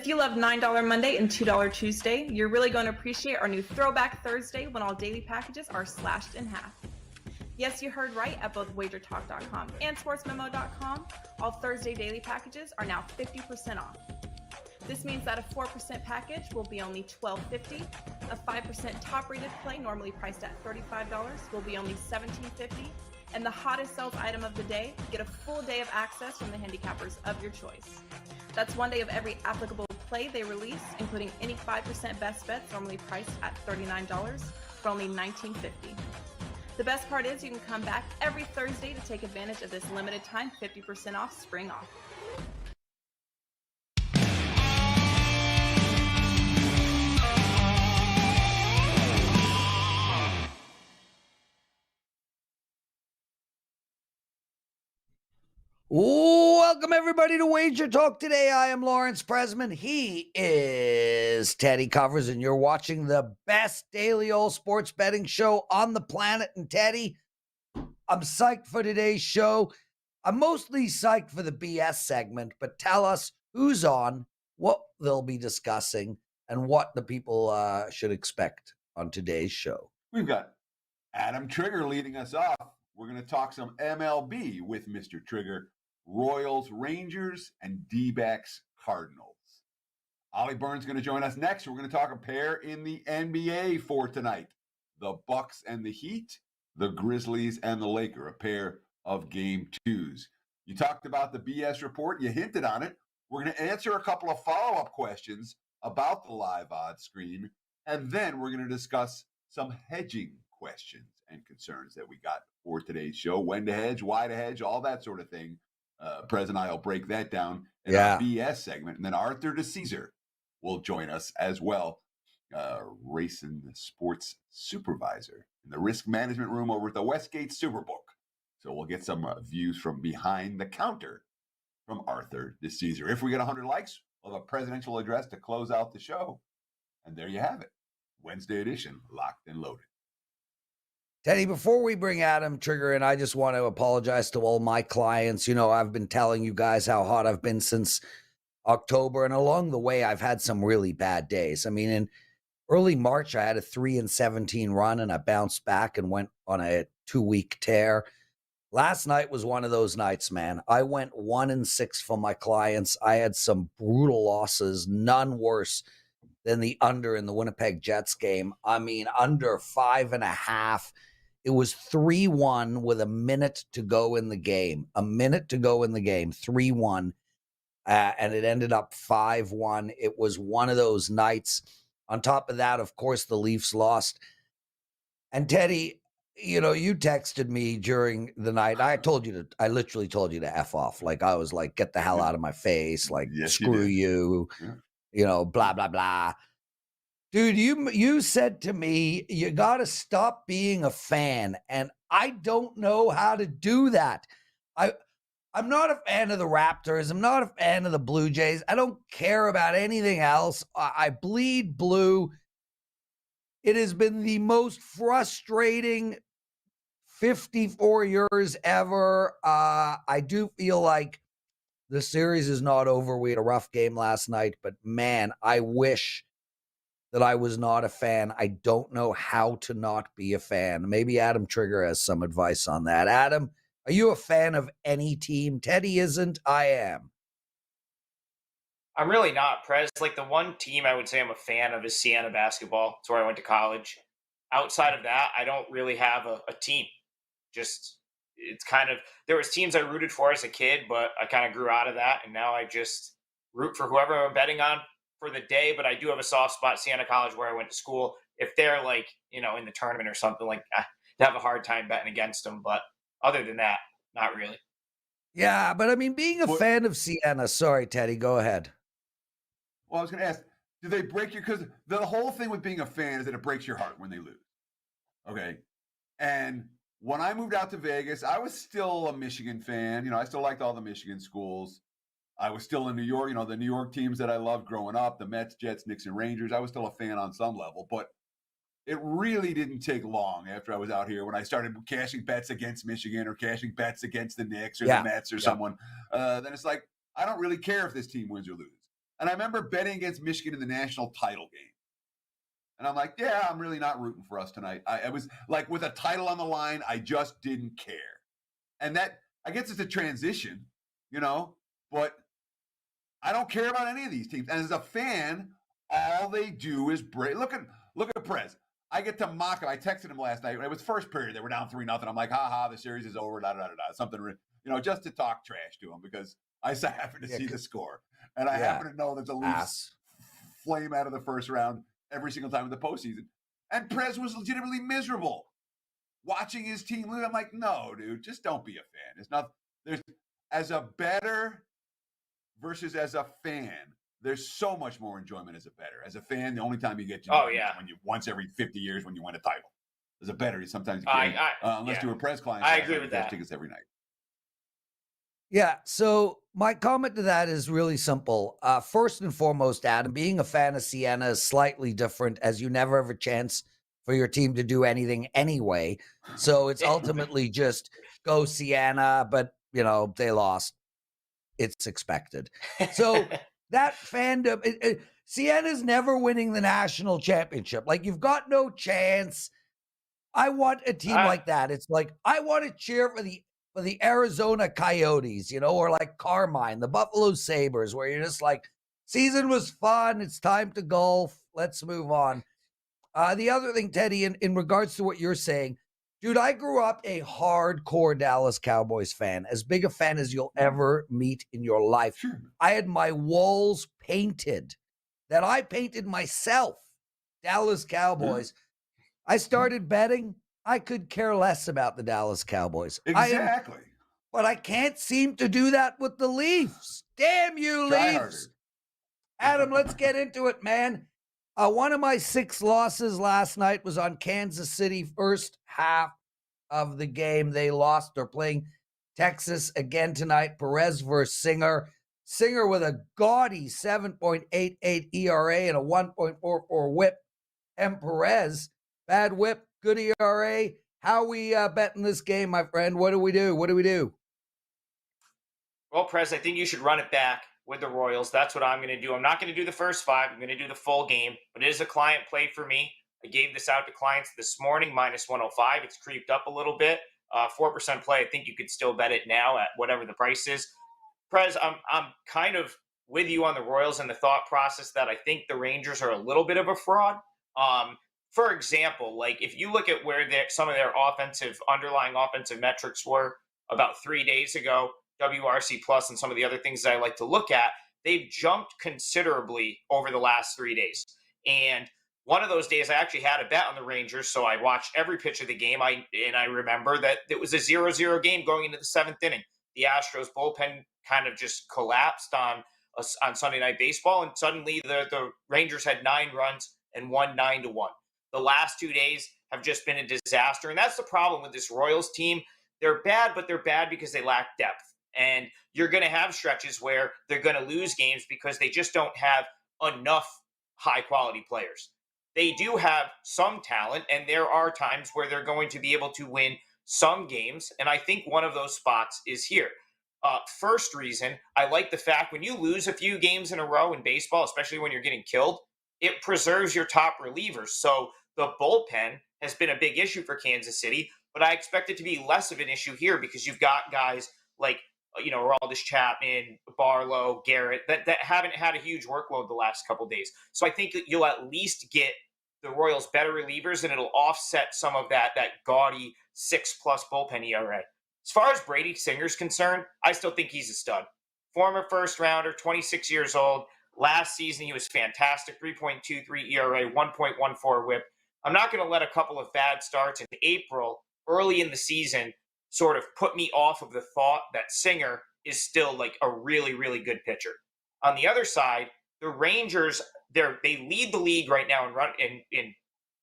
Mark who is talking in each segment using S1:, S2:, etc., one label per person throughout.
S1: If you love $9 Monday and $2 Tuesday, you're really going to appreciate our new Throwback Thursday when all daily packages are slashed in half. Yes, you heard right. At both WagerTalk.com and SportsMemo.com, all Thursday daily packages are now 50% off. This means that a 4% package will be only $12.50. A 5% top-rated play, normally priced at $35, will be only $17.50. And the hottest sales item of the day, get a full day of access from the handicappers of your choice. That's one day of every applicable play they release, including any 5% best bets, normally priced at $39, for only $19.50. The best part is you can come back every Thursday to take advantage of this limited time 50% off spring off.
S2: Welcome, everybody, to Wager Talk Today. I am Lawrence Presman. He is Teddy Covers, and you're watching the best daily all sports betting show on the planet. And Teddy, I'm psyched for today's show. I'm mostly psyched for the BS segment, but tell us who's on, what they'll be discussing, and what the people should expect on today's show.
S3: We've got Adam Trigger leading us off. We're going to talk some MLB with Mr. Trigger. Royals, Rangers, and D-backs, Cardinals. Ollie Burns going to join us next. We're going to talk a pair in the NBA for tonight. The Bucks and the Heat, the Grizzlies and the Lakers, a pair of game twos. You talked about the BS report. You hinted on it. We're going to answer a couple of follow-up questions about the live odds screen, and then we're going to discuss some hedging questions and concerns that we got for today's show. When to hedge, why to hedge, all that sort of thing. Prez and I will break that down in our BS segment. And then Arthur DiCesare will join us as well. Racing sports supervisor in the risk management room over at the Westgate Superbook. So we'll get some views from behind the counter from Arthur DiCesare. If we get 100 likes, we'll have a presidential address to close out the show. And there you have it. Wednesday edition, locked and loaded.
S2: Teddy, before we bring Adam Trigger in, I just want to apologize to all my clients. You know, I've been telling you guys how hot I've been since October, and along the way, I've had some really bad days. I mean, in early March, I had a 3-17 run, and I bounced back and went on a 2-week tear. Last night was one of those nights, man. I went 1-6 for my clients. I had some brutal losses, none worse than the under in the Winnipeg Jets game. I mean, under 5.5. It was 3-1 with a minute to go in the game. 3-1. And it ended up 5-1. It was one of those nights. On top of that, of course, the Leafs lost. And Teddy, you know, you texted me during the night. I literally told you to F off. Like, I was like, get the hell out of my face. Like, yes, screw you. You know, blah, blah, blah. Dude, you said to me, you got to stop being a fan. And I don't know how to do that. I'm not a fan of the Raptors. I'm not a fan of the Blue Jays. I don't care about anything else. I bleed blue. It has been the most frustrating 54 years ever. I do feel like the series is not over. We had a rough game last night, but man, I wish that I was not a fan. I don't know how to not be a fan. Maybe Adam Trigger has some advice on that. Adam, are you a fan of any team? Teddy isn't. I am.
S4: I'm really not, Prez. Like, the one team I would say I'm a fan of is Siena basketball. It's where I went to college. Outside of that, I don't really have a team. Just, it's kind of, there was teams I rooted for as a kid, but I kind of grew out of that, and now I just root for whoever I'm betting on for the day. But I do have a soft spot, Siena College, where I went to school. If they're, like, you know, in the tournament or something, like, I have a hard time betting against them. But other than that, not really.
S2: Yeah, but I mean, being a fan of Siena, sorry, Teddy, go ahead.
S3: Well, I was going to ask, do they break you? Because the whole thing with being a fan is that it breaks your heart when they lose. Okay. And when I moved out to Vegas, I was still a Michigan fan. You know, I still liked all the Michigan schools. I was still in New York, you know, the New York teams that I loved growing up, the Mets, Jets, Knicks, and Rangers. I was still a fan on some level, but it really didn't take long after I was out here when I started cashing bets against Michigan or cashing bets against the Knicks or the Mets or someone. Then it's like, I don't really care if this team wins or loses. And I remember betting against Michigan in the national title game. And I'm like, yeah, I'm really not rooting for us tonight. I was like, with a title on the line, I just didn't care. And that, I guess it's a transition, but I don't care about any of these teams. And as a fan, all they do is break. Look at Prez. I get to mock him. I texted him last night. It was first period. They were down 3-0. I'm like, ha, the series is over, something, just to talk trash to him because I happen to see the score. And I happen to know that the Leafs flame out of the first round every single time in the postseason. And Prez was legitimately miserable watching his team lose. I'm like, no, dude, just don't be a fan. There's as a bettor versus as a fan, there's so much more enjoyment as a bettor. As a fan, the only time you get is when you once every 50 years when you win a title. As a bettor, sometimes you can't, unless you're a Prez client.
S4: I agree with that.
S3: Tickets every night.
S2: Yeah, so my comment to that is really simple. First and foremost, Adam, being a fan of Siena is slightly different as you never have a chance for your team to do anything anyway. So it's ultimately just go Siena, but, they lost. It's expected. So that fandom, Siena's never winning the national championship. Like, you've got no chance. I want a team like that. It's like, I want to cheer for the Arizona Coyotes, or like Carmine, the Buffalo Sabres, where you're just like, season was fun. It's time to golf. Let's move on. The other thing, Teddy, in regards to what you're saying, dude, I grew up a hardcore Dallas Cowboys fan, as big a fan as you'll ever meet in your life.
S3: Sure.
S2: I had my walls painted that I painted myself, Dallas Cowboys. I started betting. I could care less about the Dallas Cowboys.
S3: Exactly.
S2: But I can't seem to do that with the Leafs. Damn you,
S3: Try
S2: Leafs. Adam, let's get into it, man. One of my 6 losses last night was on Kansas City. First half of the game, they lost. They're playing Texas again tonight. Perez versus Singer. Singer with a gaudy 7.88 ERA and a 1.44 whip. And Perez, bad whip, good ERA. How we betting this game, my friend? What do we do?
S4: Well, Prez, I think you should run it back with the Royals. That's what I'm going to do. I'm not going to do the first 5. I'm going to do the full game, but it is a client play for me. I gave this out to clients this morning, minus 105. It's creeped up a little bit. 4% play. I think you could still bet it now at whatever the price is. Prez, I'm kind of with you on the Royals and the thought process that I think the Rangers are a little bit of a fraud. For example, like if you look at where some of their underlying offensive metrics were about 3 days ago, WRC plus and some of the other things that I like to look at, they've jumped considerably over the last 3 days. And one of those days I actually had a bet on the Rangers, so I watched every pitch of the game. I remember that it was a 0-0 game going into the 7th inning. The Astros bullpen kind of just collapsed on Sunday Night Baseball, and suddenly the Rangers had 9 runs and won 9-1. The last 2 days have just been a disaster, and that's the problem with this Royals team. They're bad, but they're bad because they lack depth. And you're going to have stretches where they're going to lose games because they just don't have enough high-quality players. They do have some talent, and there are times where they're going to be able to win some games, and I think one of those spots is here. First reason, I like the fact when you lose a few games in a row in baseball, especially when you're getting killed, it preserves your top relievers. So the bullpen has been a big issue for Kansas City, but I expect it to be less of an issue here because you've got guys like Aroldis Chapman, Barlow, Garrett, that haven't had a huge workload the last couple days. So I think that you'll at least get the Royals better relievers, and it'll offset some of that gaudy 6+ bullpen ERA. As far as Brady Singer's concerned, I still think he's a stud. Former first rounder, 26 years old. Last season, he was fantastic. 3.23 ERA, 1.14 whip. I'm not going to let a couple of bad starts in April, early in the season, sort of put me off of the thought that Singer is still like a really, really good pitcher. On the other side, the Rangers, they lead the league right now in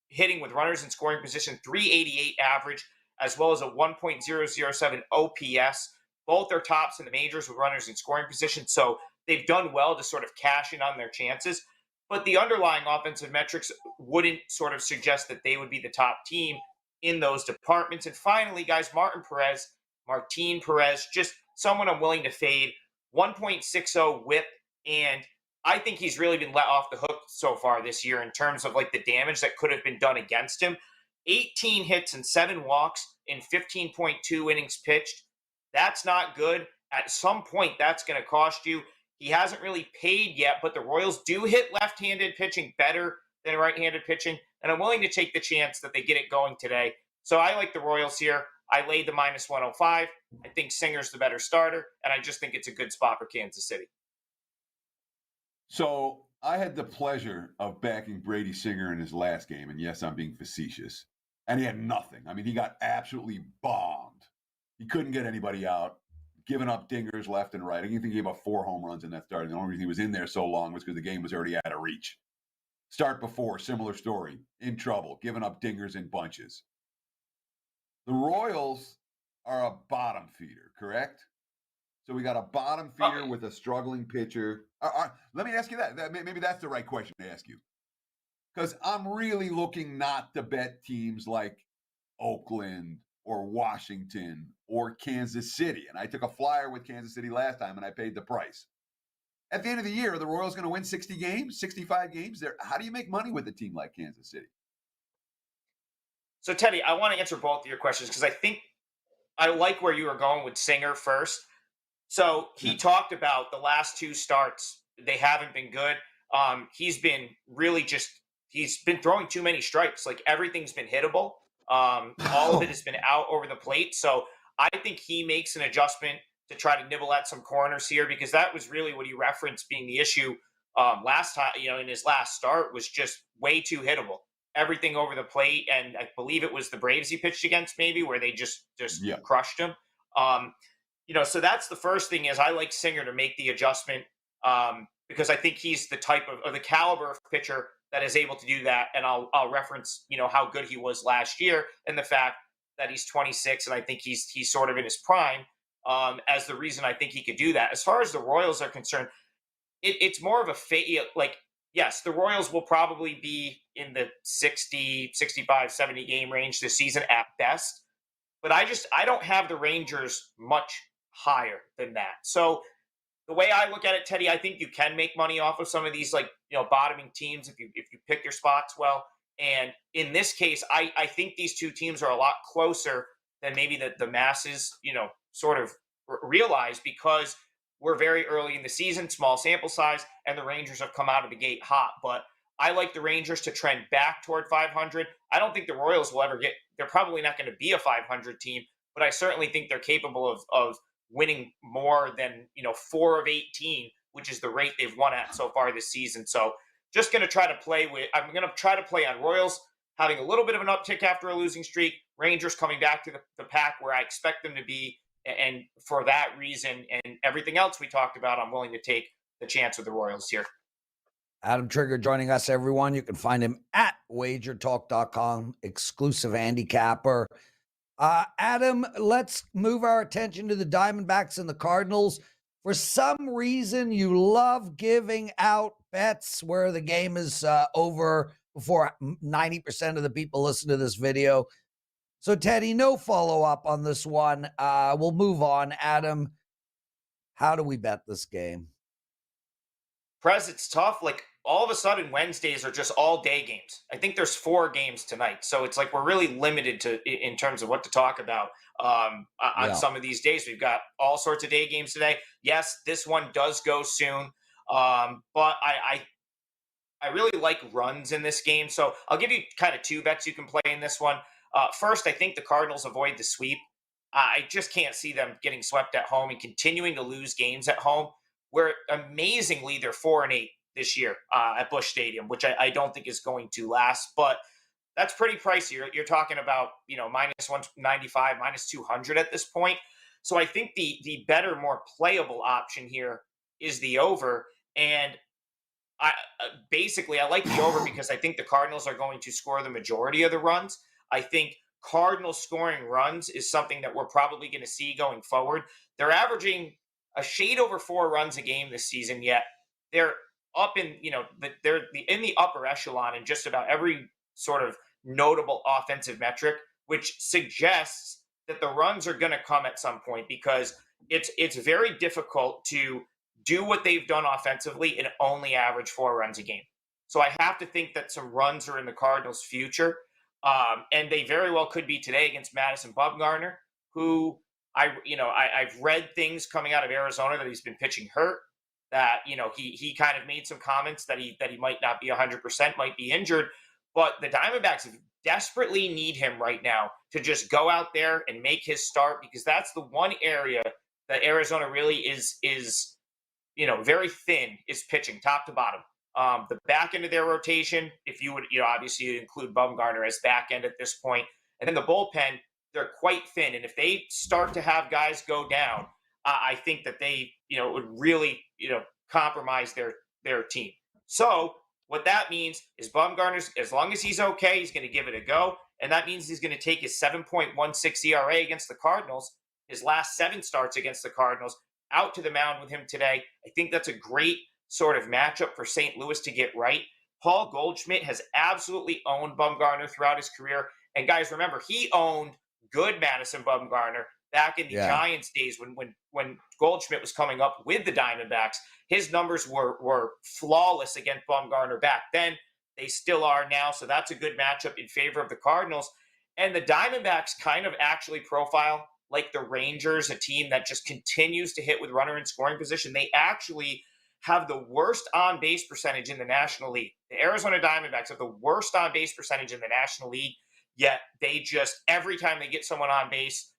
S4: hitting with runners in scoring position, 388 average, as well as a 1.007 OPS. Both are tops in the majors with runners in scoring position. So they've done well to sort of cash in on their chances. But the underlying offensive metrics wouldn't sort of suggest that they would be the top team in those departments. And finally, guys, Martin Perez, just someone I'm willing to fade. 1.60 whip and I think he's really been let off the hook so far this year in terms of like the damage that could have been done against him. 18 hits and 7 walks in 15.2 innings pitched. That's not good. At some point, that's going to cost you. He hasn't really paid yet, but the Royals do hit left-handed pitching better than right-handed pitching, and I'm willing to take the chance that they get it going today. So I like the Royals here. I laid the minus 105. I think Singer's the better starter, and I just think it's a good spot for Kansas City.
S3: So I had the pleasure of backing Brady Singer in his last game, and yes, I'm being facetious. And he had nothing. I mean, he got absolutely bombed. He couldn't get anybody out, giving up dingers left and right. I think he gave up 4 home runs in that start. And the only reason he was in there so long was because the game was already out of reach. Start before, similar story, in trouble, giving up dingers in bunches. The Royals are a bottom feeder, correct? So we got a bottom feeder with a struggling pitcher. Let me ask you that. Maybe that's the right question to ask you. Because I'm really looking not to bet teams like Oakland or Washington or Kansas City. And I took a flyer with Kansas City last time, and I paid the price. At the end of the year, are the Royals going to win 60 games, 65 games? How do you make money with a team like Kansas City?
S4: So, Teddy, I want to answer both of your questions because I think I like where you were going with Singer first. So he talked about the last 2 starts. They haven't been good. He's been really he's been throwing too many strikes. Like everything's been hittable. All of it has been out over the plate. So I think he makes an adjustment to try to nibble at some corners here because that was really what he referenced being the issue last time, in his last start was just way too hittable. Everything over the plate. And I believe it was the Braves he pitched against maybe where they just crushed him. So that's the first thing is I like Singer to make the adjustment because I think he's the type of the caliber of pitcher that is able to do that. And I'll reference, how good he was last year and the fact that he's 26 and I think he's sort of in his prime as the reason I think he could do that. As far as the Royals are concerned, it's more of a yes, the Royals will probably be in the 60, 65, 70 game range this season at best. But I don't have the Rangers much higher than that. So the way I look at it, Teddy, I think you can make money off of some of these bottoming teams if you pick your spots well. And in this case, I think these 2 teams are a lot closer than maybe the masses, sort of realize because we're very early in the season, small sample size, and the Rangers have come out of the gate hot. But I like the Rangers to trend back toward 500. I don't think the Royals will ever they're probably not going to be a 500 team, but I certainly think they're capable of winning more than, 4 of 18, which is the rate they've won at so far this season. So just going to try to I'm going to try to play on Royals having a little bit of an uptick after a losing streak, Rangers coming back to the pack where I expect them to be. And for that reason and everything else we talked about, I'm willing to take the chance with the Royals here.
S2: Adam Trigger joining us, everyone. You can find him at WagerTalk.com, exclusive handicapper. Adam, let's move our attention to the Diamondbacks and the Cardinals. For some reason, you love giving out bets where the game is over before 90% of the people listen to this video. So, Teddy, no follow-up on this one. We'll move on. Adam, how do we bet this game?
S4: Prez, it's tough. Like, all of a sudden, Wednesdays are just all-day games. I think there's 4 games tonight. So it's like we're really limited in terms of what to talk about on some of these days. We've got all sorts of day games today. Yes, this one does go soon. But I really like runs in this game. So I'll give you kind of 2 bets you can play in this one. First, I think the Cardinals avoid the sweep. I just can't see them getting swept at home and continuing to lose games at home, where amazingly they're 4-8 this year at Busch Stadium, which I don't think is going to last. But that's pretty pricey. You're talking about minus 195, minus 200 at this point. So I think the better, more playable option here is the over. And I like the over because I think the Cardinals are going to score the majority of the runs. I think Cardinals scoring runs is something that we're probably going to see going forward. They're averaging a shade over 4 runs a game this season, yet they're up in, they're in the upper echelon in just about every sort of notable offensive metric, which suggests that the runs are going to come at some point because it's very difficult to do what they've done offensively and only average 4 runs a game. So I have to think that some runs are in the Cardinals' future. And they very well could be today against Madison Bumgarner, who I've read things coming out of Arizona that he's been pitching hurt, that he kind of made some comments that he might not be 100%, might be injured. But the Diamondbacks desperately need him right now to just go out there and make his start, because that's the one area that Arizona really is very thin, is pitching top to bottom. The back end of their rotation, if you would, obviously include Bumgarner as back end at this point, and then the bullpen, they're quite thin. And if they start to have guys go down, I think that they, would really, compromise their team. So what that means is Bumgarner's, as long as he's okay, he's going to give it a go. And that means he's going to take his 7.16 ERA against the Cardinals, his last 7 starts against the Cardinals, out to the mound with him today. I think that's a great sort of matchup for St. Louis to get right. Paul Goldschmidt has absolutely owned Bumgarner throughout his career. And guys, remember, he owned good Madison Bumgarner back in the Giants days when Goldschmidt was coming up with the Diamondbacks. His numbers were flawless against Bumgarner back then. They still are now. So that's a good matchup in favor of the Cardinals. And the Diamondbacks kind of actually profile like the Rangers, a team that just continues to hit with runner in scoring position. They actually have the worst on-base percentage in the National League. The Arizona Diamondbacks have the worst on-base percentage in the National League, yet they just, every time they get someone on base,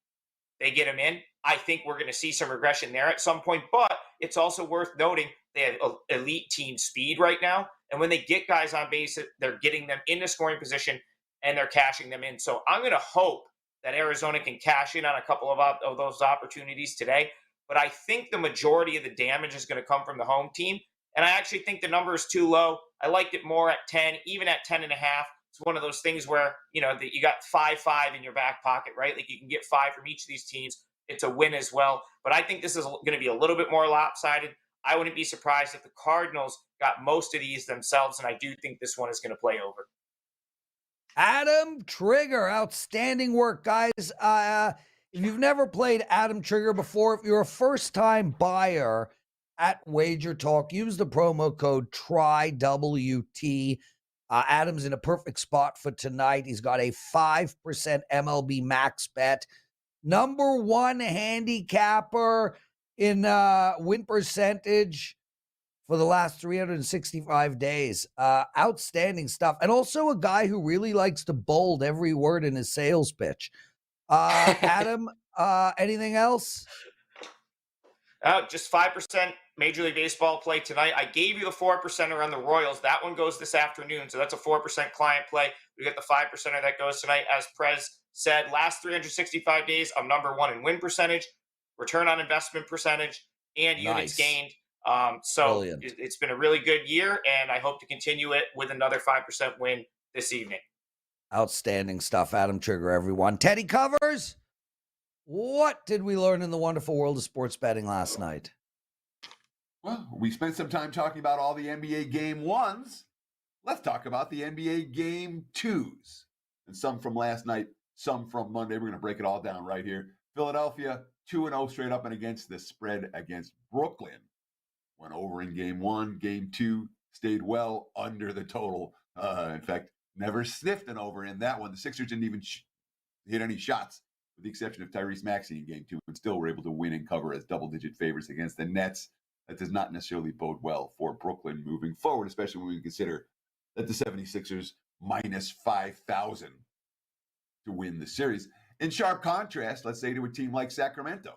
S4: they get them in. I think we're going to see some regression there at some point, but it's also worth noting they have elite team speed right now, and when they get guys on base, they're getting them into scoring position, and they're cashing them in. So I'm going to hope that Arizona can cash in on a couple of those opportunities today. But I think the majority of the damage is going to come from the home team. And I actually think the number is too low. I liked it more at 10, even at 10.5. It's one of those things where, you got 5-5 in your back pocket, right? Like you can get 5 from each of these teams. It's a win as well. But I think this is going to be a little bit more lopsided. I wouldn't be surprised if the Cardinals got most of these themselves. And I do think this one is going to play over.
S2: Adam Trigger, outstanding work, guys. If you've never played Adam Trigger before, if you're a first-time buyer at WagerTalk, use the promo code TRYWT. Adam's in a perfect spot for tonight. He's got a 5% MLB max bet. Number 1 handicapper in win percentage for the last 365 days. Outstanding stuff. And also a guy who really likes to bold every word in his sales pitch. Adam, anything else?
S4: Just 5% Major League Baseball play tonight. I gave you the 4% on the Royals. That one goes this afternoon, so that's a 4% client play. We get the 5%er that goes tonight. As Prez said, last 365 days, I'm number 1 in win percentage, return on investment percentage, and units gained. So it's been a really good year, and I hope to continue it with another 5% win this evening.
S2: Outstanding stuff, Adam Trigger, everyone. Teddy Covers, what did we learn in the wonderful world of sports betting last night?
S3: Well, we spent some time talking about all the NBA Game 1s. Let's talk about the NBA Game 2s. And some from last night, some from Monday. We're going to break it all down right here. Philadelphia, 2-0 straight up and against the spread against Brooklyn. Went over in Game 1. Game 2 stayed well under the total. In fact, never sniffed an over in that one. The Sixers didn't even hit any shots, with the exception of Tyrese Maxey in Game 2, and still were able to win and cover as double-digit favorites against the Nets. That does not necessarily bode well for Brooklyn moving forward, especially when we consider that the 76ers minus 5,000 to win the series. In sharp contrast, let's say to a team like Sacramento,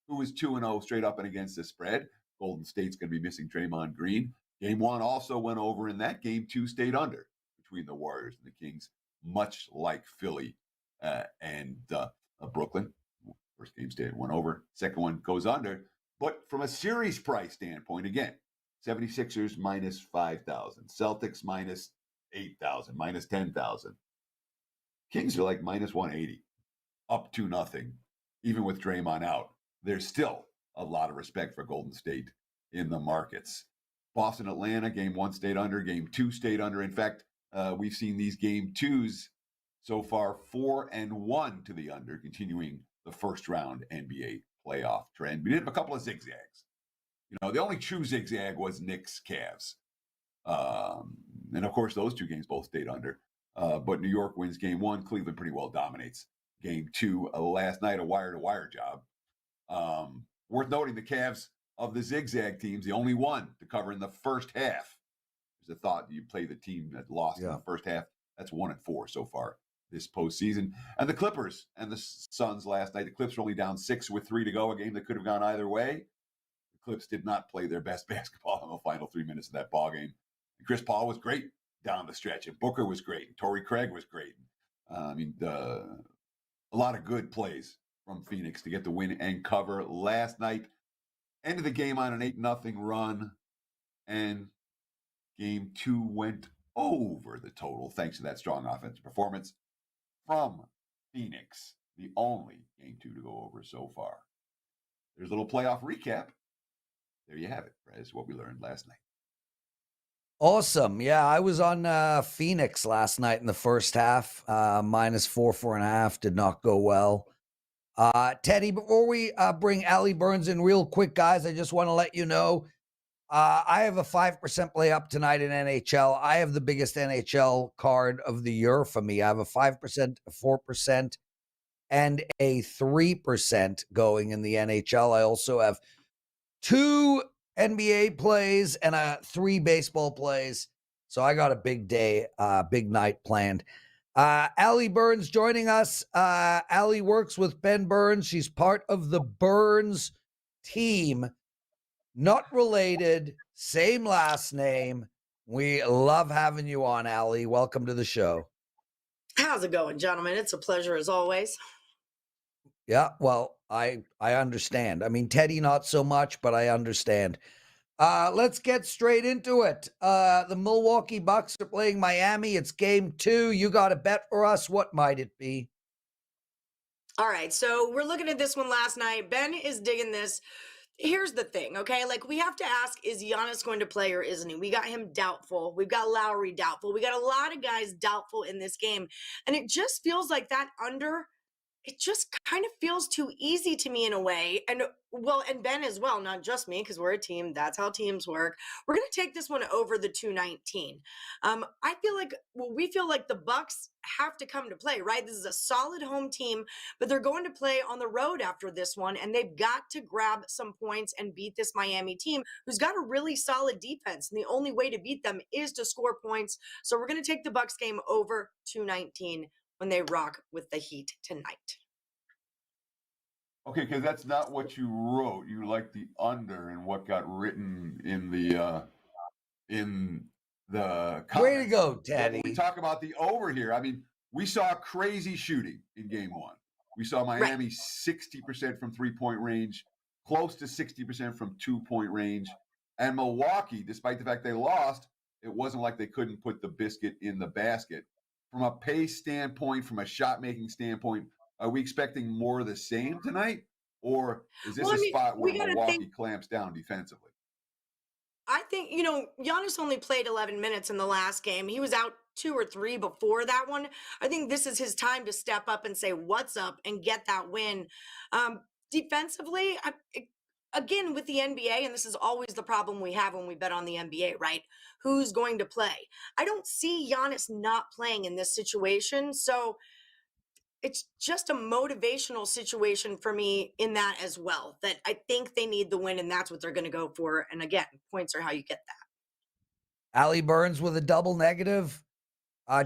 S3: who is 2-0 straight up and against the spread. Golden State's going to be missing Draymond Green. Game 1 also went over in that. Game 2 stayed under between the Warriors and the Kings, much like Philly and Brooklyn. First game went over. Second one goes under. But from a series price standpoint, again, 76ers minus 5,000. Celtics minus 8,000, minus 10,000. Kings are like minus 180, up 2-0. Even with Draymond out, there's still a lot of respect for Golden State in the markets. Boston, Atlanta, game 1 stayed under, game 2 stayed under. In fact, we've seen these game 2s so far 4-1 to the under, continuing the first round NBA playoff trend. We did have a couple of zigzags. The only true zigzag was Knicks Cavs. And of course, those two games both stayed under. But New York wins game one. Cleveland pretty well dominates game two. Last night, a wire-to-wire job. Worth noting, the Cavs of the zigzag teams, the only one to cover in the first half. There's a thought you play the team that lost in the first half. That's 1-4 so far this postseason. And the Clippers and the Suns last night. The Clips were only down 6 with 3 to go, a game that could have gone either way. The Clips did not play their best basketball in the final 3 minutes of that ball game. And Chris Paul was great down the stretch, and Booker was great, and Torrey Craig was great. A lot of good plays from Phoenix to get the win and cover last night. Ended the game on an 8-0 run, and game two went over the total thanks to that strong offensive performance from Phoenix, the only game two to go over so far. There's a little playoff recap. There you have it, Prez, what we learned last night.
S2: Awesome. Yeah, I was on Phoenix last night in the first half. -4.5 did not go well. Teddy, before we bring Allie Burns in real quick, guys, I just want to let you know, I have a 5% play up tonight in NHL. I have the biggest NHL card of the year for me. I have a 5%, a 4%, and a 3% going in the NHL. I also have 2 NBA plays and 3 baseball plays. So I got a big day, big night planned. Allie Burns joining us. Allie works with Ben Burns. She's part of the Burns team. Not related, same last name. We love having you on, Allie. Welcome to the show.
S5: How's it going, gentlemen? It's a pleasure as always.
S2: Yeah, well, I understand. I mean, Teddy, not so much, but I understand. Let's get straight into it. The Milwaukee Bucks are playing Miami. It's game 2. You got a bet for us. What might it be?
S5: All right, so we're looking at this one last night. Ben is digging this. Here's the thing, okay? Like, we have to ask, is Giannis going to play or isn't he? We got him doubtful. We've got Lowry doubtful. We got a lot of guys doubtful in this game. And it just feels like that under, it just kind of feels too easy to me in a way. And Ben as well, not just me, because we're a team. That's how teams work. We're going to take this one over the 219. We feel like the Bucks have to come to play, right? This is a solid home team, but they're going to play on the road after this one, and they've got to grab some points and beat this Miami team who's got a really solid defense. And the only way to beat them is to score points. So we're going to take the Bucks game over 219 when they rock with the Heat tonight.
S3: Okay, because that's not what you wrote. You like the under and what got written in the comments.
S2: Way to go, Teddy.
S3: We talk about the over here. I mean, we saw crazy shooting in game 1. We saw Miami 60% from 3-point range, close to 60% from 2-point range. And Milwaukee, despite the fact they lost, it wasn't like they couldn't put the biscuit in the basket. From a pace standpoint, from a shot-making standpoint, are we expecting more of the same tonight? Or is this a spot where Milwaukee clamps down defensively?
S5: I think, Giannis only played 11 minutes in the last game. He was out 2 or 3 before that one. I think this is his time to step up and say, what's up, and get that win. Defensively, again, with the NBA, and this is always the problem we have when we bet on the NBA, right? Who's going to play? I don't see Giannis not playing in this situation. So it's just a motivational situation for me in that as well, that I think they need the win, and that's what they're going to go for. And again, points are how you get that.
S2: Allie Burns with a double negative.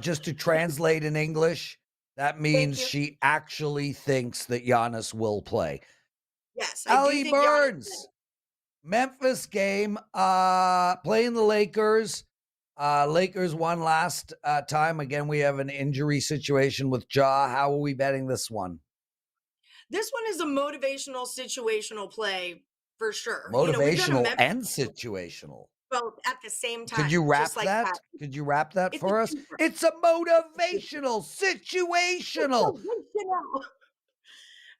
S2: Just to translate in English, that means she actually thinks that Giannis will play.
S5: Yes.
S2: Allie Burns, Memphis game, playing the Lakers. Lakers won last time. Again, we have an injury situation with Ja. How are we betting this one?
S5: This one is a motivational, situational play for sure.
S2: Motivational and situational.
S5: Well, at the same time.
S2: Could you wrap that? Could you wrap that for us? It's a motivational, situational.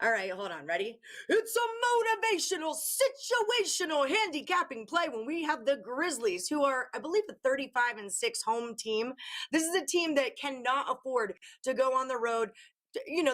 S5: All right, hold on. Ready? It's a motivational, situational handicapping play when we have the Grizzlies, who are, I believe, a 35-6 home team. This is a team that cannot afford to go on the road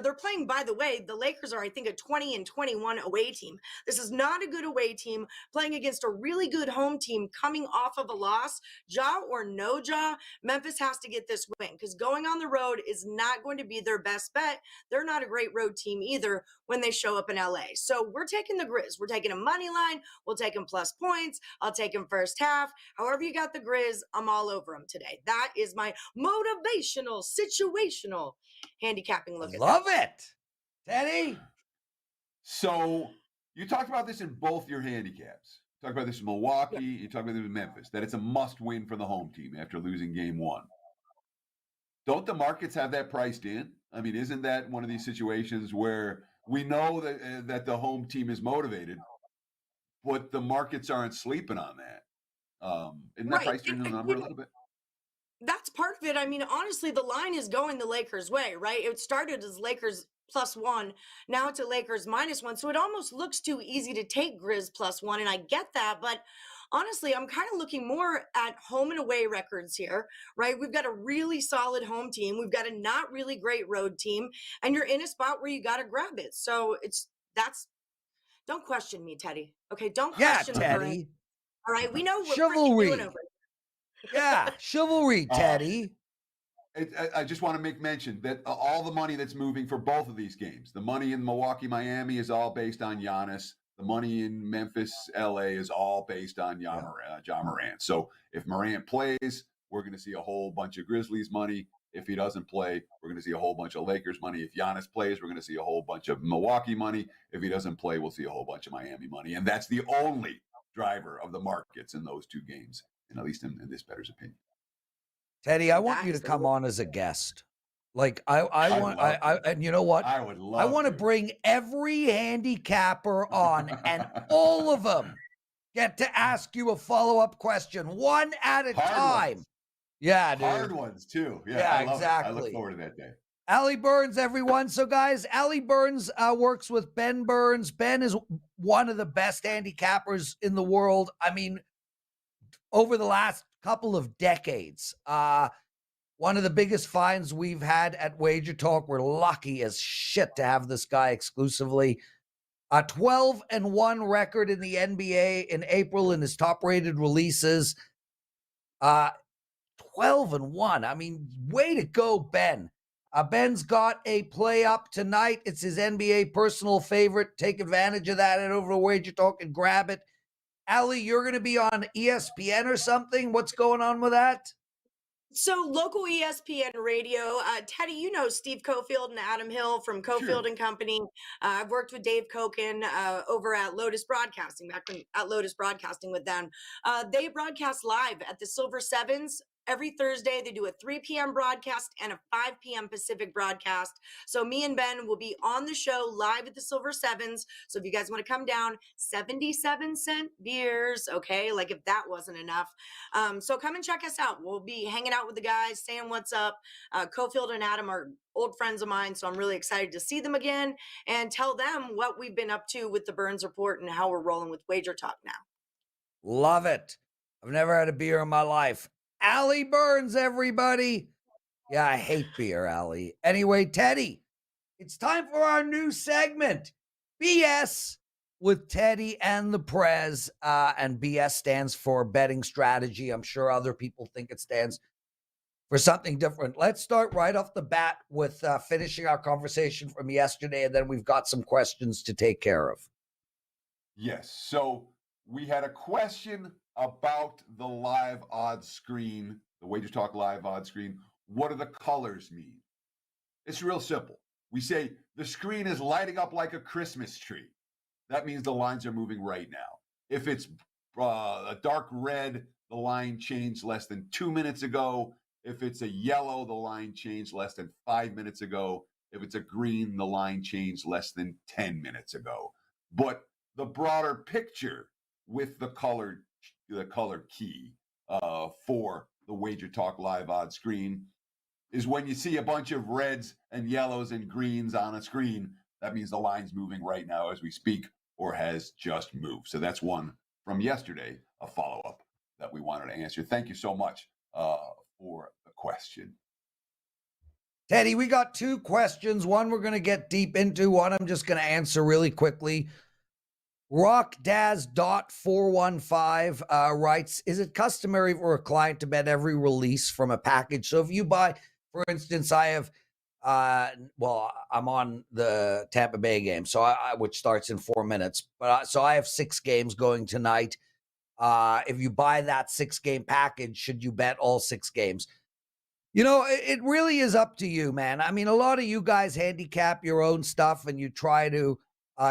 S5: they're playing, by the way, the Lakers are, I think, a 20-21 away team. This is not a good away team playing against a really good home team coming off of a loss. Ja or no Ja, Memphis has to get this win because going on the road is not going to be their best bet. They're not a great road team either when they show up in LA. So we're taking the Grizz. We're taking a money line. We'll take them plus points. I'll take them first half. However you got the Grizz, I'm all over them today. That is my motivational, situational handicapping look at
S2: Love
S5: that.
S2: it. Teddy?
S3: So you talked about this in both your handicaps. You talked about this in Milwaukee. You talked about this in Memphis, that it's a must win for the home team after losing game one. Don't the markets have that priced in? I mean, isn't that one of these situations where we know that the home team is motivated, but the markets aren't sleeping on that? Isn't that priced in the number a little bit?
S5: That's part of it. I mean, honestly, the line is going the Lakers' way, right? It started as Lakers +1. Now it's a Lakers -1. So it almost looks too easy to take Grizz +1. And I get that. But honestly, I'm kind of looking more at home and away records here, right? We've got a really solid home team. We've got a not really great road team. And you're in a spot where you got to grab it. So don't question me, Teddy. Okay. Don't question
S2: Teddy.
S5: Burns. All right. We know what
S2: Chivalry.
S5: we're doing over here.
S2: Yeah, chivalry, Teddy.
S3: I just want to make mention that all the money that's moving for both of these games, the money in Milwaukee, Miami is all based on Giannis. The money in Memphis, LA is all based on Ja Morant. So if Morant plays, we're going to see a whole bunch of Grizzlies money. If he doesn't play, we're going to see a whole bunch of Lakers money. If Giannis plays, we're going to see a whole bunch of Milwaukee money. If he doesn't play, we'll see a whole bunch of Miami money. And that's the only driver of the markets in those two games, and at least in this bettor's opinion.
S2: Teddy, I want you to come on as a guest. Like and you know what?
S3: I would love.
S2: I want to bring every handicapper on, and all of them get to ask you a follow-up question, one at a time.
S3: Ones.
S2: Yeah, dude.
S3: Hard ones too.
S2: Yeah,
S3: I love
S2: exactly.
S3: it. I look forward to that day.
S2: Allie Burns, everyone. So, guys, Allie Burns works with Ben Burns. Ben is one of the best handicappers in the world. I mean, over the last couple of decades, one of the biggest finds we've had at WagerTalk. We're lucky as shit to have this guy exclusively. A 12-1 record in the NBA in April in his top-rated releases. 12-1. I mean, way to go, Ben. Ben's got a play up tonight. It's his NBA personal favorite. Take advantage of that and over to WagerTalk and grab it. Allie, you're going to be on ESPN or something. What's going on with that?
S5: So local ESPN radio, Teddy, you know Steve Cofield and Adam Hill from Cofield and Company. I've worked with Dave Koken over at Lotus Broadcasting, back when at Lotus Broadcasting with them. They broadcast live at the Silver Sevens. Every Thursday, they do a 3 p.m. broadcast and a 5 p.m. Pacific broadcast. So me and Ben will be on the show live at the Silver Sevens. So if you guys want to come down, 77-cent beers, okay? Like if that wasn't enough. So come and check us out. We'll be hanging out with the guys, saying what's up. Cofield and Adam are old friends of mine, so I'm really excited to see them again and tell them what we've been up to with the Burns Report and how we're rolling with WagerTalk now.
S2: Love it. I've never had a beer in my life. Allie Burns, everybody. Yeah, I hate beer, Allie. Anyway, Teddy, it's time for our new segment, BS with Teddy and the Prez. And BS stands for betting strategy. I'm sure other people think it stands for something different. Let's start right off the bat with finishing our conversation from yesterday, and then we've got some questions to take care of.
S3: Yes. So we had a question about the live odds screen, the WagerTalk live odds screen. What do the colors mean? It's real simple. We say the screen is lighting up like a Christmas tree. That means the lines are moving right now. If it's a dark red, the line changed less than 2 minutes ago. If it's a yellow, the line changed less than 5 minutes ago. If it's a green, the line changed less than 10 minutes ago. But the broader picture with the color key for the WagerTalk live odds screen is when you see a bunch of reds and yellows and greens on a screen, that means the line's moving right now as we speak or has just moved. So that's one from yesterday, a follow-up that we wanted to answer. Thank you so much for the question.
S2: Teddy, we got two questions. One we're going to get deep into. One I'm just going to answer really quickly. RockDaz.415 writes, is it customary for a client to bet every release from a package? So if you buy, for instance, I have, I'm on the Tampa Bay game, so which starts in 4 minutes. But so I have 6 games going tonight. If you buy that 6-game package, should you bet all 6 games? It really is up to you, man. I mean, a lot of you guys handicap your own stuff and you try to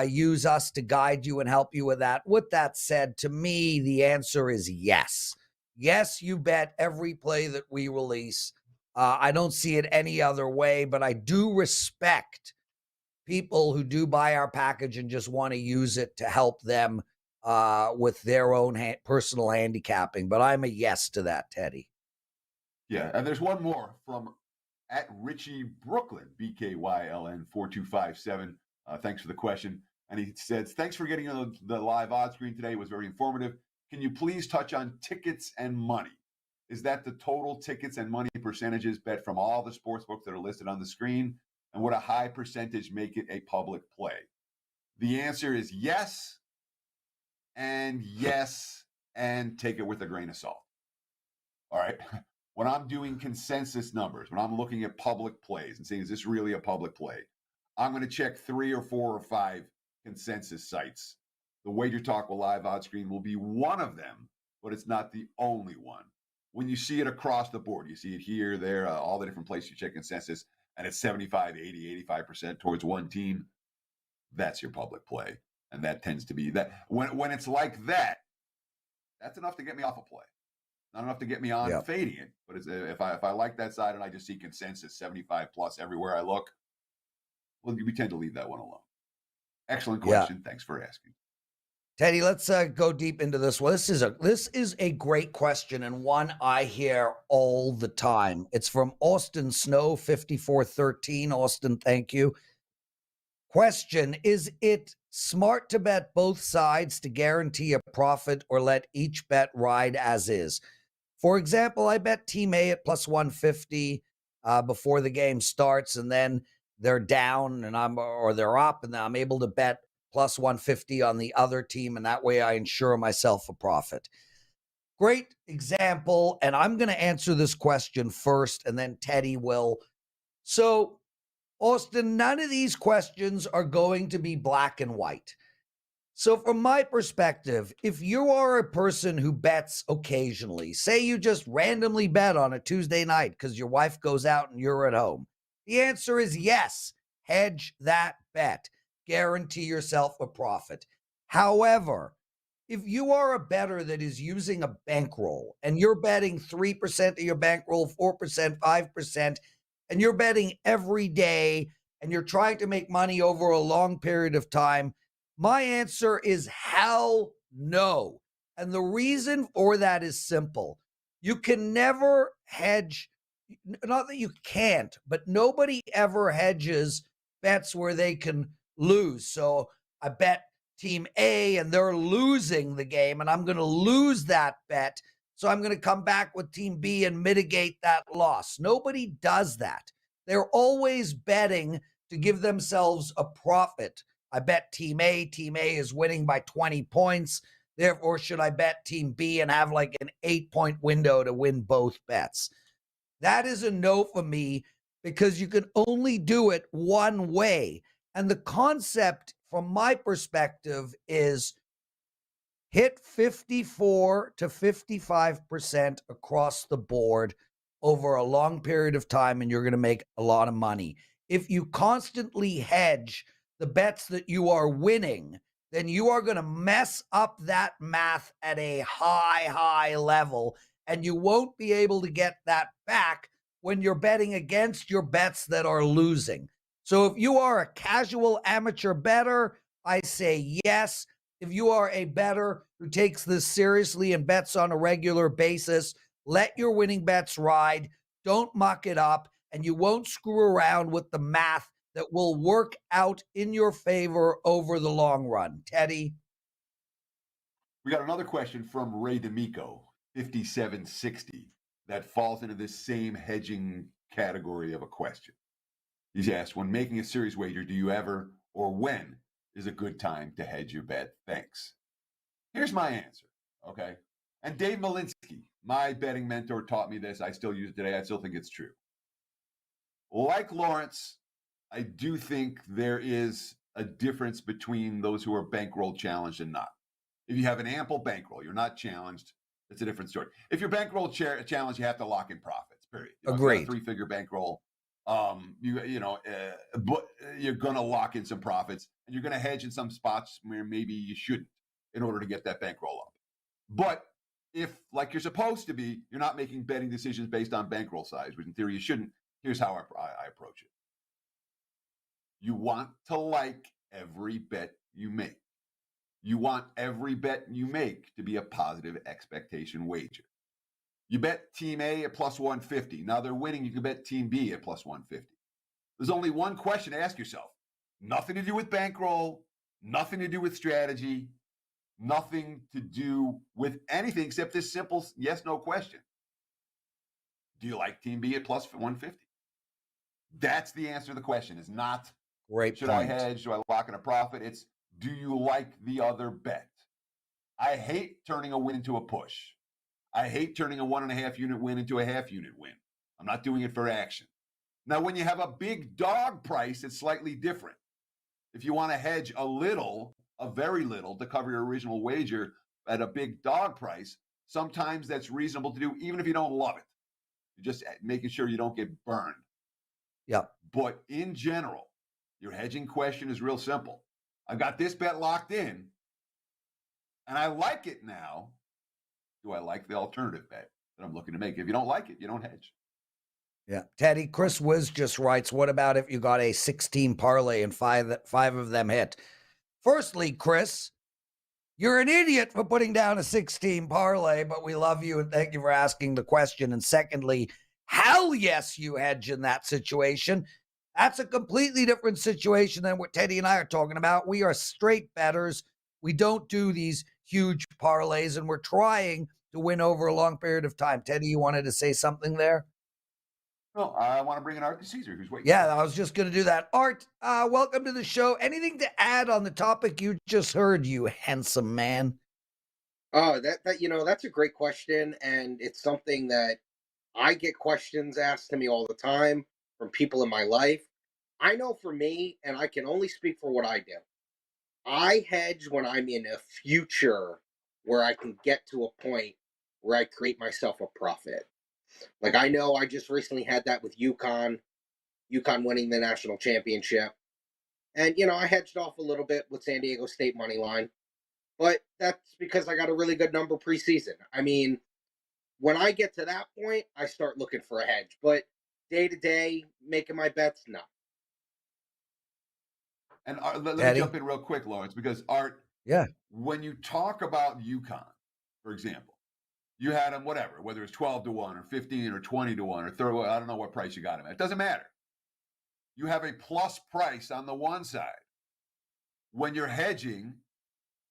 S2: use us to guide you and help you with that. With that said, to me, the answer is yes. Yes, you bet every play that we release. I don't see it any other way, but I do respect people who do buy our package and just want to use it to help them with their own personal handicapping. But I'm a yes to that, Teddy.
S3: Yeah, and there's one more from at Richie Brooklyn, BKYLN 4257. Thanks for the question. And he says, thanks for getting on the live odds screen today. It was very informative. Can you please touch on tickets and money? Is that the total tickets and money percentages bet from all the sports books that are listed on the screen? And would a high percentage make it a public play? The answer is yes, and take it with a grain of salt. All right. When I'm doing consensus numbers, when I'm looking at public plays and saying, is this really a public play? I'm going to check 3 or 4 or 5 consensus sites. The WagerTalk live odds screen will be one of them, but it's not the only one. When you see it across the board, you see it here, there, all the different places you check consensus, and it's 75, 80, 85% towards one team, that's your public play. And that tends to be that. When it's like that, that's enough to get me off a play. Not enough to get me on fading it, but if I like that side and I just see consensus 75 plus everywhere I look, well, we tend to leave that one alone. Excellent question. Yeah. Thanks for asking,
S2: Teddy. Let's go deep into this one. This is a great question and one I hear all the time. It's from Austin Snow 5413. Austin, thank you. Question: is it smart to bet both sides to guarantee a profit, or let each bet ride as is? For example, I bet Team A at plus 150 before the game starts, and then they're down or they're up, and I'm able to bet plus 150 on the other team, and that way I ensure myself a profit. Great example, and I'm going to answer this question first, and then Teddy will. So, Austin, none of these questions are going to be black and white. So from my perspective, if you are a person who bets occasionally, say you just randomly bet on a Tuesday night because your wife goes out and you're at home, the answer is yes, hedge that bet. Guarantee yourself a profit. However, if you are a bettor that is using a bankroll and you're betting 3% of your bankroll, 4%, 5%, and you're betting every day and you're trying to make money over a long period of time, my answer is hell no. And the reason for that is simple. You can never hedge, not that you can't, but nobody ever hedges bets where they can lose. So I bet Team A and they're losing the game, and I'm going to lose that bet. So I'm going to come back with Team B and mitigate that loss. Nobody does that. They're always betting to give themselves a profit. I bet Team A is winning by 20 points. Therefore, should I bet Team B and have like an 8-point window to win both bets? That is a no for me because you can only do it one way. And the concept from my perspective is hit 54 to 55% across the board over a long period of time, and you're going to make a lot of money. If you constantly hedge the bets that you are winning, then you are going to mess up that math at a high level, and you won't be able to get that back when you're betting against your bets that are losing. So if you are a casual amateur bettor, I say yes. If you are a bettor who takes this seriously and bets on a regular basis, let your winning bets ride. Don't muck it up, and you won't screw around with the math that will work out in your favor over the long run. Teddy?
S3: We got another question from Ray D'Amico, 5760, that falls into this same hedging category of a question. He's asked, when making a series wager, do you ever or when is a good time to hedge your bet? Thanks. Here's my answer, okay? And Dave Malinsky, my betting mentor, taught me this. I still use it today. I still think it's true. Like Lawrence, I do think there is a difference between those who are bankroll challenged and not. If you have an ample bankroll, you're not challenged, it's a different story. If you're bankroll challenged, you have to lock in profits, period. You know,
S2: Agreed.
S3: if you got a three-figure bankroll, but you're going to lock in some profits, and you're going to hedge in some spots where maybe you shouldn't in order to get that bankroll up. But if, like you're supposed to be, you're not making betting decisions based on bankroll size, which in theory you shouldn't, here's how I approach it. You want to like every bet you make. You want every bet you make to be a positive expectation wager. You bet Team A at plus 150. Now they're winning. You can bet Team B at plus 150. There's only one question to ask yourself. Nothing to do with bankroll, nothing to do with strategy, nothing to do with anything except this simple yes, no question. Do you like Team B at plus 150? That's the answer to the question. It's not,
S2: Great
S3: should
S2: point.
S3: I hedge? Do I lock in a profit? It's, do you like the other bet? I hate turning a win into a push. I hate turning a 1.5 unit win into a half unit win. I'm not doing it for action. Now, when you have a big dog price, it's slightly different. If you want to hedge a little, a very little, to cover your original wager at a big dog price, sometimes that's reasonable to do, even if you don't love it. You're just making sure you don't get burned.
S2: Yep.
S3: But in general, your hedging question is real simple. I've got this bet locked in, and I like it now. Do I like the alternative bet that I'm looking to make? If you don't like it, you don't hedge.
S2: Yeah. Teddy, Chris Wiz just writes, what about if you got a 16 parlay and five of them hit? Firstly, Chris, you're an idiot for putting down a 16 parlay, but we love you and thank you for asking the question. And secondly, hell yes, you hedge in that situation. That's a completely different situation than what Teddy and I are talking about. We are straight bettors. We don't do these huge parlays, and we're trying to win over a long period of time. Teddy, you wanted to say something there?
S3: No, I want to bring in Art DiCesare, who's waiting.
S2: Yeah, I was just going to do that. Art, welcome to the show. Anything to add on the topic you just heard, you handsome man?
S6: Oh, that's a great question, and it's something that I get questions asked to me all the time from people in my life. I know for me, and I can only speak for what I do, I hedge when I'm in a future where I can get to a point where I create myself a profit. Like, I know I just recently had that with UConn winning the national championship. And, I hedged off a little bit with San Diego State money line. But that's because I got a really good number preseason. I mean, when I get to that point, I start looking for a hedge. But day to day, making my bets, no.
S3: And let me jump in real quick, Lawrence, because Art,
S2: yeah,
S3: when you talk about UConn, for example, you had them, whatever, whether it's 12 to 1 or 15 or 20 to 1 or 30, I don't know what price you got them at. It doesn't matter. You have a plus price on the one side. When you're hedging,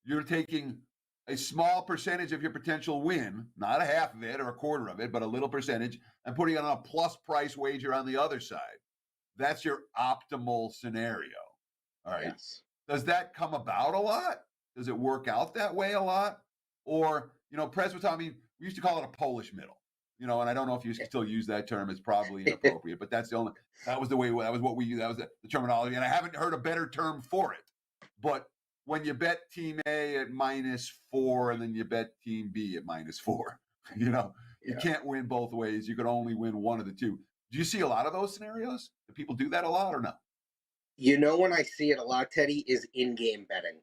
S3: you're taking a small percentage of your potential win, not a half of it or a quarter of it, but a little percentage, and putting it on a plus price wager on the other side. That's your optimal scenario. All right.
S6: Yes.
S3: Does that come about a lot? Does it work out that way a lot? Or, Prez was telling me, we used to call it a Polish middle, and I don't know if you still use that term. It's probably inappropriate, but that was the terminology. And I haven't heard a better term for it. But when you bet Team A at -4 and then you bet Team B at -4, you can't win both ways. You can only win one of the two. Do you see a lot of those scenarios? Do people do that a lot or no?
S6: When I see it a lot, Teddy, is in-game betting.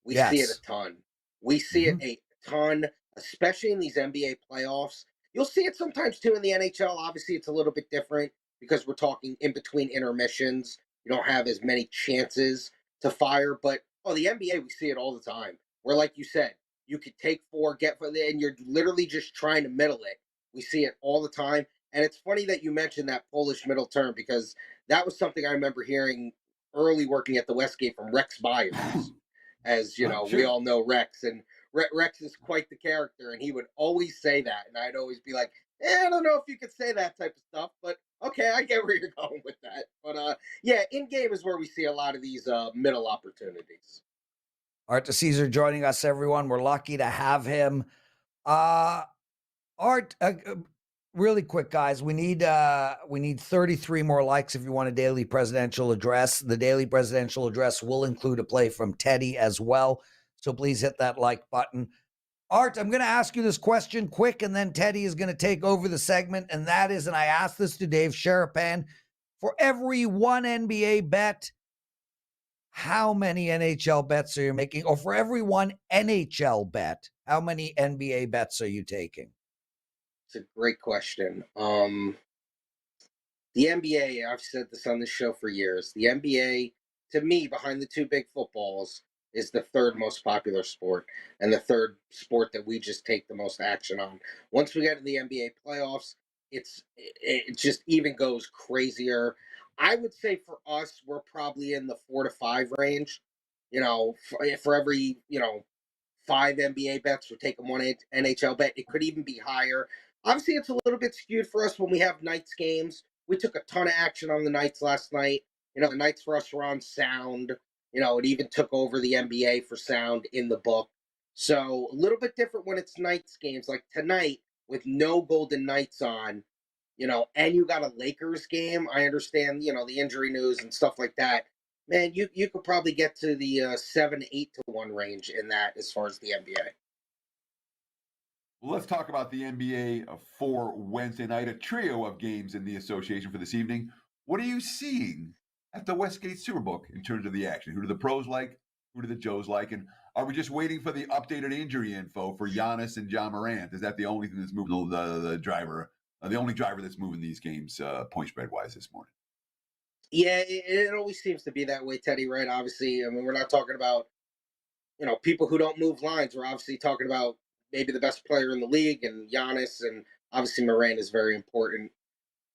S6: We see it a ton. We see it a ton, especially in these NBA playoffs. You'll see it sometimes too in the NHL. Obviously, it's a little bit different because we're talking in between intermissions. You don't have as many chances to fire. But, the NBA, we see it all the time. Where, like you said, you could take 4, get 4, and you're literally just trying to middle it. We see it all the time. And it's funny that you mentioned that Polish middle term because that was something I remember hearing early working at the Westgate from Rex Byers. As,
S3: Sure.
S6: We all know Rex. And Rex is quite the character. And he would always say that. And I'd always be like, I don't know if you could say that type of stuff. But Okay, I get where you're going with that. But yeah, in game is where we see a lot of these middle opportunities.
S2: Art DiCesare joining us, everyone. We're lucky to have him. Art, really quick, guys. We need 33 more likes if you want a daily presidential address. The daily presidential address will include a play from Teddy as well. So please hit that like button. Art, I'm going to ask you this question quick, and then Teddy is going to take over the segment. And that is, and I asked this to Dave Sharapan, for every one NBA bet, how many NHL bets are you making? Or for every one NHL bet, how many NBA bets are you taking?
S6: It's a great question. The NBA, I've said this on the show for years. The NBA, to me, behind the two big footballs, is the third most popular sport and the third sport that we just take the most action on. Once we get to the NBA playoffs, it just even goes crazier. I would say for us, we're probably in the 4 to 5 range. For every five NBA bets, we're taking one NHL bet. It could even be higher. Obviously, it's a little bit skewed for us when we have Knights games. We took a ton of action on the Knights last night. The Knights for us were on sound. It even took over the NBA for sound in the book. So a little bit different when it's Knights games like tonight with no Golden Knights on, and you got a Lakers game. I understand, the injury news and stuff like that. Man, you could probably get to the 7-8 to 1 range in that as far as the NBA.
S3: Well, let's talk about the NBA for Wednesday night, a trio of games in the association for this evening. What are you seeing at the Westgate Superbook in terms of the action? Who do the pros like? Who do the Joes like? And are we just waiting for the updated injury info for Giannis and John Morant? Is that the only thing that's moving the driver, the only driver that's moving these games point spread wise this morning?
S6: Yeah, it always seems to be that way, Teddy, right? Obviously, I mean, we're not talking about, people who don't move lines. We're obviously talking about maybe the best player in the league and Giannis, and obviously Morant is very important.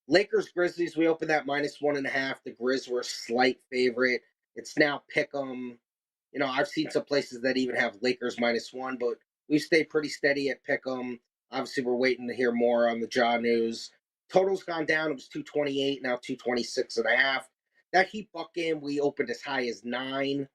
S6: Lakers Grizzlies, we opened that -1.5. The Grizz were a slight favorite. It's now pick 'em. I've seen some places that even have Lakers -1, but we've stayed pretty steady at pick 'em. Obviously, we're waiting to hear more on the jaw news. Total's gone down. It was 228, now 226.5. That Heat Buck game, we opened as high as 9.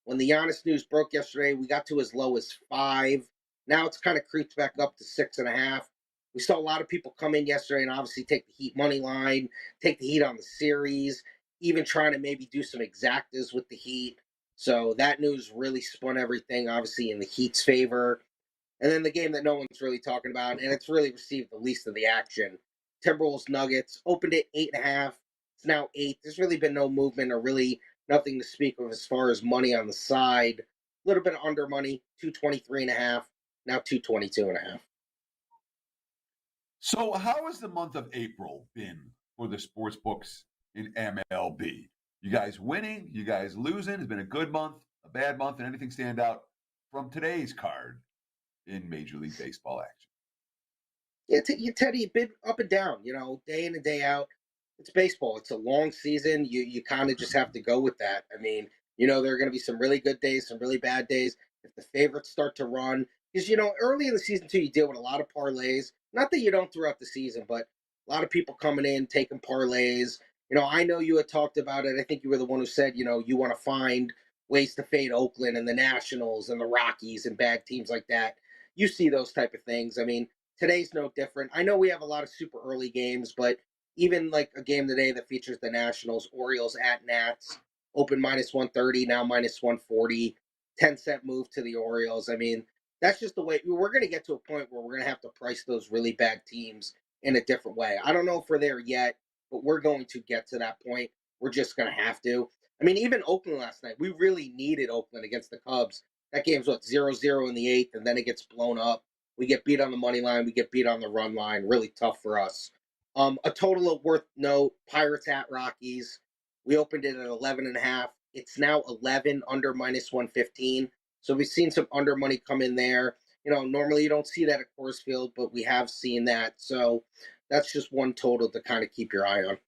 S6: When the Giannis news broke yesterday, we got to as low as 5. Now it's kind of creeped back up to 6.5. We saw a lot of people come in yesterday and obviously take the Heat money line, take the Heat on the series, even trying to maybe do some exactas with the Heat. So that news really spun everything, obviously, in the Heat's favor. And then the game that no one's really talking about, and it's really received the least of the action. Timberwolves Nuggets opened at 8.5. It's now 8. There's really been no movement or really nothing to speak of as far as money on the side. A little bit of under money, 223.5, now 222.5.
S3: So, how has the month of April been for the sports books in MLB? You guys winning? You guys losing? It's been a good month, a bad month, and anything stand out from today's card in Major League Baseball action?
S6: Yeah, Teddy, been up and down, day in and day out. It's baseball. It's a long season. You kind of just have to go with that. I mean, there are going to be some really good days, some really bad days. If the favorites start to run, because, early in the season, too, you deal with a lot of parlays. Not that you don't throughout the season, but a lot of people coming in, taking parlays. I know you had talked about it. I think you were the one who said, you want to find ways to fade Oakland and the Nationals and the Rockies and bad teams like that. You see those type of things. I mean, today's no different. I know we have a lot of super early games, but even like a game today that features the Nationals, Orioles at Nats, open -130, now -140, 10-cent move to the Orioles. I mean, that's just the way we're going to get to a point where we're going to have to price those really bad teams in a different way. I don't know if we're there yet, but we're going to get to that point. We're just going to have to. I mean, even Oakland last night, we really needed Oakland against the Cubs. That game's 0-0 in the 8th, and then it gets blown up. We get beat on the money line. We get beat on the run line. Really tough for us. A total of worth note, Pirates at Rockies. We opened it at 11.5. It's now 11 under -115. So we've seen some under money come in there. Normally you don't see that at Coors Field, but we have seen that. So that's just one total to kind of keep your eye on.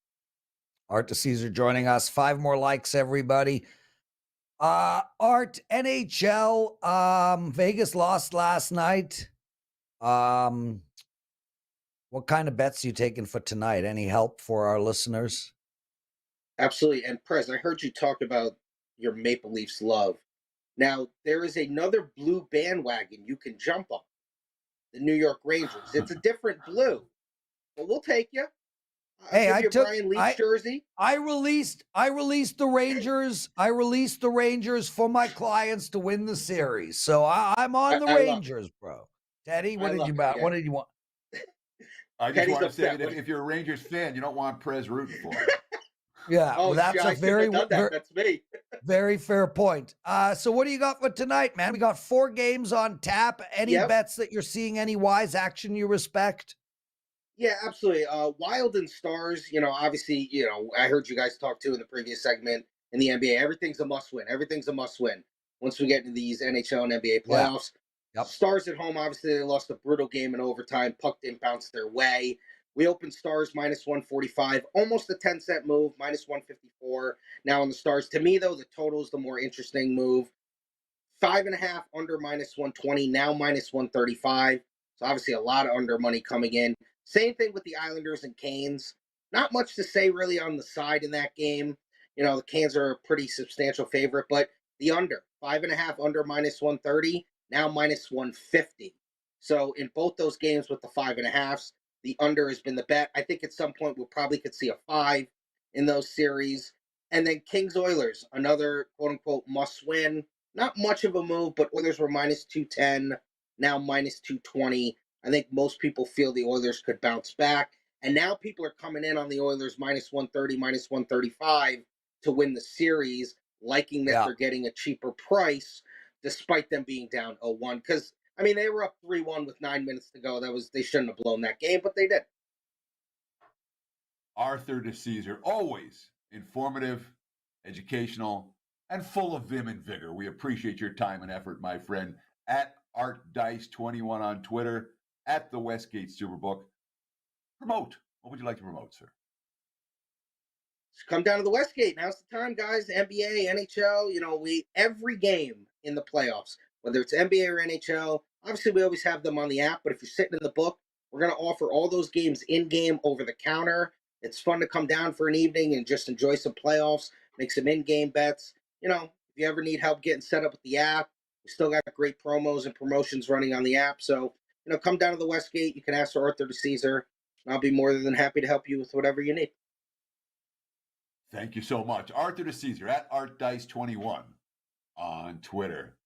S2: Art DiCesare joining us. 5 more likes, everybody. Art, NHL, Vegas lost last night. What What kind of bets you taking for tonight? Any help for our listeners?
S6: Absolutely. And Prez, I heard you talk about your Maple Leafs love. Now, there is another blue bandwagon you can jump on, the New York Rangers. It's a different blue, but we'll take you. I'll
S2: Hey,
S6: give
S2: I
S6: you a
S2: took
S6: Brian Leafs jersey.
S2: I released the Rangers. I released the Rangers for my clients to win the series. So I'm on the
S6: I love it.
S2: Rangers, bro. Teddy, what
S6: I
S2: did
S6: love
S2: you
S6: it,
S2: about?
S6: yeah.
S2: What did you want?
S3: I just
S6: Teddy's
S3: want to say
S6: upset.
S3: that if you're a Rangers fan, you don't want Prez rooting for him.
S2: Yeah, well,
S6: Oh,
S2: that's
S6: shit,
S2: a
S6: I shouldn't have done that.
S2: very,
S6: That's me.
S2: very fair point. So what do you got for tonight, man? We got 4 games on tap. Any
S6: Yep.
S2: bets that you're seeing? Any wise action you respect?
S6: Yeah, absolutely. Wild and Stars, obviously, I heard you guys talk too in the previous segment in the NBA. Everything's a must win. Everything's a must win once we get into these NHL and NBA
S2: Yeah.
S6: playoffs.
S2: Yep.
S6: Stars at home, obviously, they lost a brutal game in overtime. Puck didn't bounce their way. We opened Stars minus 145, almost a 10-cent move, minus 154. Now on the Stars. To me, though, the total is the more interesting move. 5.5 under minus 120, now minus 135. So obviously a lot of under money coming in. Same thing with the Islanders and Canes. Not much to say really on the side in that game. The Canes are a pretty substantial favorite, but the under 5.5 under minus 130, now minus 150. So in both those games with the 5.5s, the under has been the bet. I think at some point we'll probably could see a 5 in those series. And then Kings Oilers, another quote unquote must win. Not much of a move, but Oilers were minus 210, now minus 220. I think most people feel the Oilers could bounce back. And now people are coming in on the Oilers minus 130, minus 135 to win the series, liking that they're getting a cheaper price despite them being down 0-1. Because, they were up 3-1 with 9 minutes to go. They shouldn't have blown that game, but they did.
S3: Arthur DiCesare, always informative, educational, and full of vim and vigor. We appreciate your time and effort, my friend. At ArtDice21 on Twitter, at the Westgate Superbook. Promote. What would you like to promote, sir?
S6: Come down to the Westgate. Now's the time, guys. NBA, NHL, every game in the playoffs, whether it's NBA or NHL, obviously we always have them on the app, but if you're sitting in the book, we're going to offer all those games in-game over the counter. It's fun to come down for an evening and just enjoy some playoffs, make some in-game bets. If you ever need help getting set up with the app, we still got great promos and promotions running on the app. So, come down to the Westgate. You can ask for Arthur DiCesare, and I'll be more than happy to help you with whatever you need.
S3: Thank you so much. Arthur DiCesare at ArtDice21 on Twitter.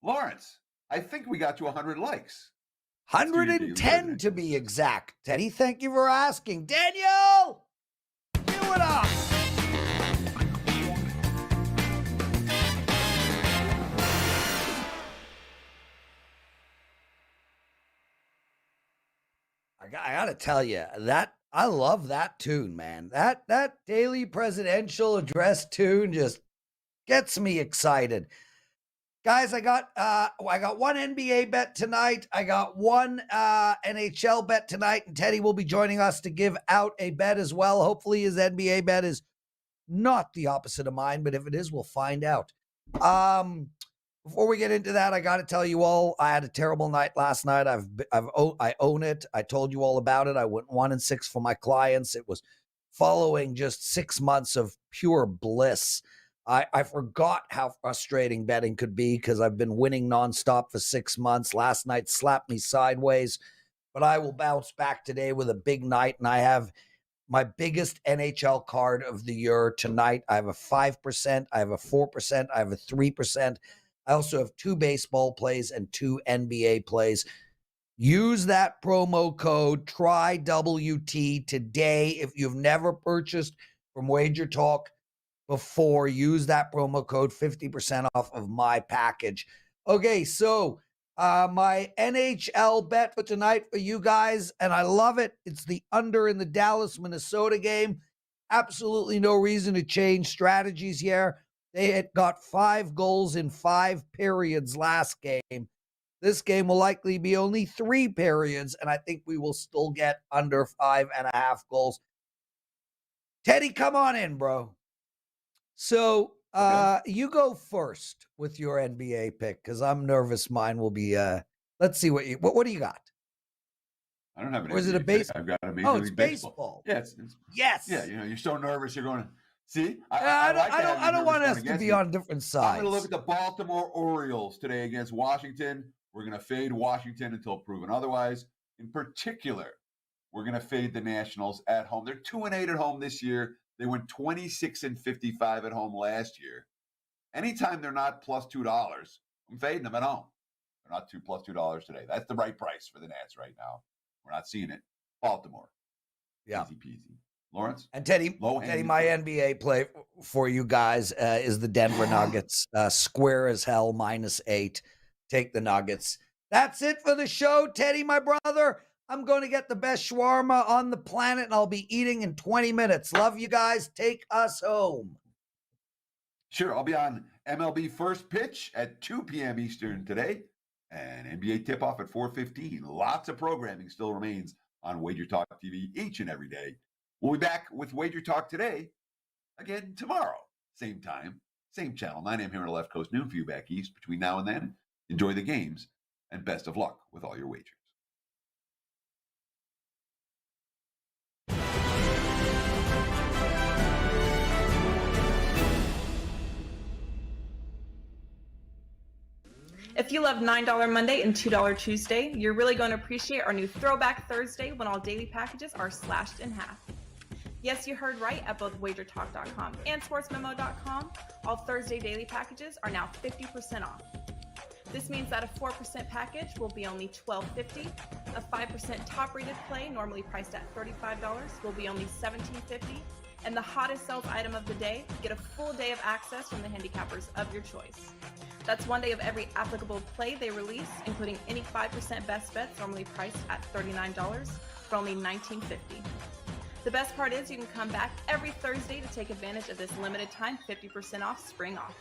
S3: Lawrence, I think we got to 100 likes.
S2: 110 to be exact. Teddy, thank you for asking. Daniel, do it up. I gotta tell you that I love that tune, man. That daily presidential address tune just gets me excited. Guys, I got one NBA bet tonight. I got one NHL bet tonight, and Teddy will be joining us to give out a bet as well. Hopefully his NBA bet is not the opposite of mine, but if it is, we'll find out. Before we get into that, I got to tell you all, I had a terrible night last night. I own it. I told you all about it. I went 1-6 for my clients. It was following just 6 months of pure bliss. I forgot how frustrating betting could be because I've been winning nonstop for 6 months. Last night slapped me sideways, but I will bounce back today with a big night, and I have my biggest NHL card of the year tonight. I have a 5%, I have a 4%, I have a 3%. I also have 2 baseball plays and 2 NBA plays. Use that promo code TRYWT today. If you've never purchased from WagerTalk before, use that promo code, 50% off of my package. Okay, so my NHL bet for tonight for you guys, and I love it. It's the under in the Dallas-Minnesota game. Absolutely no reason to change strategies here. They had got 5 goals in 5 periods last game. This game will likely be only 3 periods, and I think we will still get under 5.5 goals. Teddy, come on in, bro. So you go first with your NBA pick because I'm nervous. Mine will be. Let's see what do you got?
S3: I don't have an
S2: Or is it a
S3: NBA pick.
S2: baseball?
S3: I've got a Major
S2: Oh,
S3: League
S2: it's
S3: Baseball.
S2: baseball.
S3: Yeah, it's
S2: Yes.
S3: yeah. You're so nervous. You're going to see.
S2: I don't want us to be on different sides.
S3: I'm going to look at the Baltimore Orioles today against Washington. We're going to fade Washington until proven otherwise. In particular, we're going to fade the Nationals at home. They're 2-8 at home this year. They went 26-55 at home last year. Anytime they're not plus $2, I'm fading them at home. They're not plus $2 today. That's the right price for the Nats right now. We're not seeing it. Baltimore.
S2: Yeah.
S3: Easy peasy. Lawrence?
S2: And Teddy, my NBA play for you guys is the Denver Nuggets. Square as hell, -8. Take the Nuggets. That's it for the show, Teddy, my brother. I'm going to get the best shawarma on the planet, and I'll be eating in 20 minutes. Love you guys. Take us home.
S3: Sure, I'll be on MLB First Pitch at 2 p.m. Eastern today, and NBA Tip-Off at 4:15. Lots of programming still remains on WagerTalk TV each and every day. We'll be back with WagerTalk Today again tomorrow. Same time, same channel, 9 a.m. here on the left coast, noon for you back east. Between now and then, enjoy the games, and best of luck with all your wagers.
S1: If you love $9 Monday and $2 Tuesday, you're really going to appreciate our new Throwback Thursday when all daily packages are slashed in half. Yes, you heard right at both WagerTalk.com and SportsMemo.com. All Thursday daily packages are now 50% off. This means that a 4% package will be only $12.50. A 5% top-rated play, normally priced at $35, will be only $17.50. And the hottest sales item of the day, get a full day of access from the handicappers of your choice. That's one day of every applicable play they release, including any 5% best bets normally priced at $39 for only $19.50. The best part is you can come back every Thursday to take advantage of this limited time 50% off spring off.